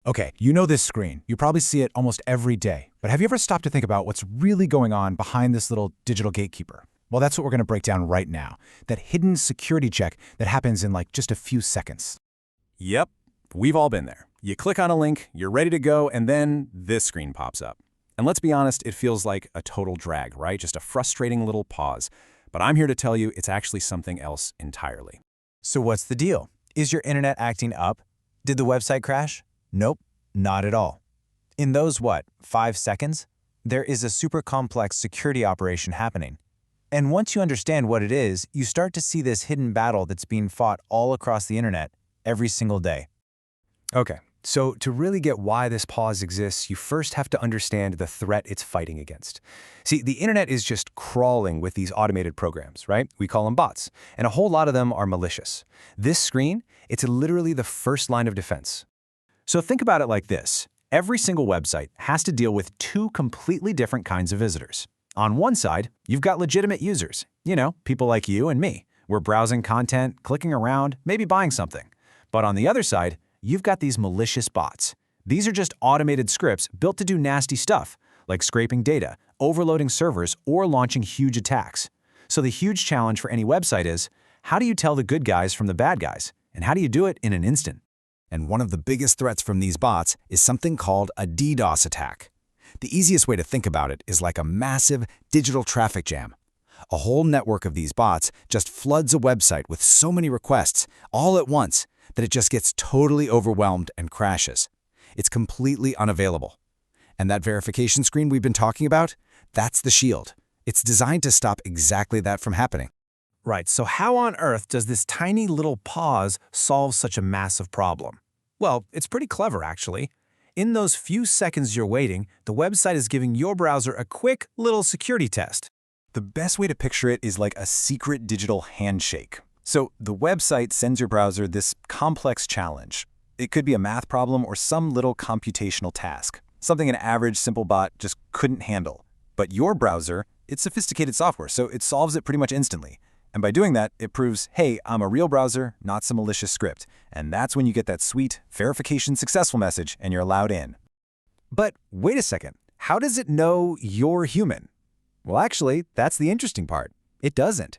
Okay, you know this screen. You probably see it almost every day. But have you ever stopped to think about what's really going on behind this little digital gatekeeper? Well, that's what we're going to break down right now. That hidden security check that happens in like just a few seconds. Yep, we've all been there. You click on a link, you're ready to go, and then this screen pops up. And let's be honest, it feels like a total drag, right? Just a frustrating little pause. But I'm here to tell you it's actually something else entirely. So what's the deal? Is your internet acting up? Did the website crash? Nope, not at all. In those, 5 seconds? There is a super complex security operation happening. And once you understand what it is, you start to see this hidden battle that's being fought all across the internet every single day. Okay, so to really get why this pause exists, you first have to understand the threat it's fighting against. See, the internet is just crawling with these automated programs, right? We call them bots, and a whole lot of them are malicious. This screen, it's literally the first line of defense. So think about it like this. Every single website has to deal with two completely different kinds of visitors. On one side, you've got legitimate users. You know, people like you and me. We're browsing content, clicking around, maybe buying something. But on the other side, you've got these malicious bots. These are just automated scripts built to do nasty stuff, like scraping data, overloading servers, or launching huge attacks. So the huge challenge for any website is, how do you tell the good guys from the bad guys? And how do you do it in an instant? And one of the biggest threats from these bots is something called a DDoS attack. The easiest way to think about it is like a massive digital traffic jam. A whole network of these bots just floods a website with so many requests all at once that it just gets totally overwhelmed and crashes. It's completely unavailable. And that verification screen we've been talking about, that's the shield. It's designed to stop exactly that from happening. Right, so how on earth does this tiny little pause solve such a massive problem? Well, it's pretty clever, actually. In those few seconds you're waiting, the website is giving your browser a quick little security test. The best way to picture it is like a secret digital handshake. So the website sends your browser this complex challenge. It could be a math problem or some little computational task, something an average simple bot just couldn't handle. But your browser, it's sophisticated software, so it solves it pretty much instantly. And by doing that, it proves, hey, I'm a real browser, not some malicious script. And that's when you get that sweet verification successful message and you're allowed in. But wait a second, how does it know you're human? Well, actually, that's the interesting part. It doesn't.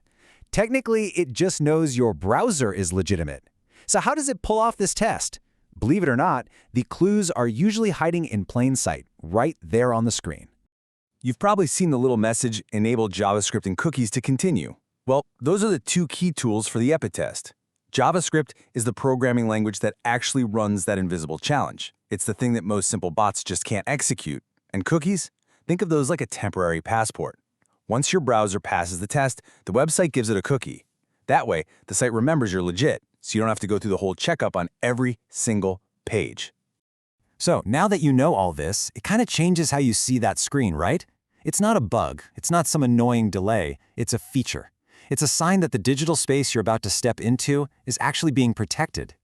Technically, it just knows your browser is legitimate. So how does it pull off this test? Believe it or not, the clues are usually hiding in plain sight, right there on the screen. You've probably seen the little message, enable JavaScript and cookies to continue. Well, those are the two key tools for the EPI test. JavaScript is the programming language that actually runs that invisible challenge. It's the thing that most simple bots just can't execute. And cookies? Think of those like a temporary passport. Once your browser passes the test, the website gives it a cookie. That way, the site remembers you're legit, so you don't have to go through the whole checkup on every single page. So now that you know all this, it kind of changes how you see that screen, right? It's not a bug. It's not some annoying delay. It's a feature. It's a sign that the digital space you're about to step into is actually being protected.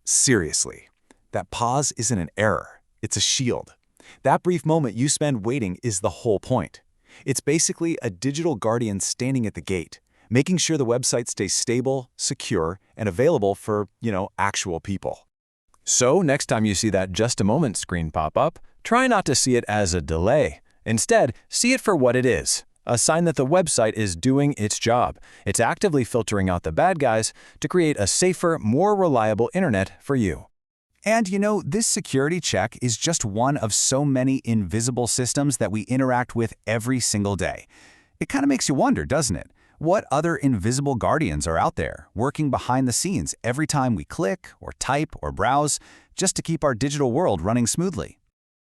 Seriously, that pause isn't an error. It's a shield. That brief moment you spend waiting is the whole point. It's basically a digital guardian standing at the gate, making sure the website stays stable, secure, and available for, actual people. So next time you see that just a moment screen pop up, try not to see it as a delay. Instead, see it for what it is. A sign that the website is doing its job. It's actively filtering out the bad guys to create a safer, more reliable internet for you. And this security check is just one of so many invisible systems that we interact with every single day. It kind of makes you wonder, doesn't it? What other invisible guardians are out there working behind the scenes every time we click or type or browse just to keep our digital world running smoothly?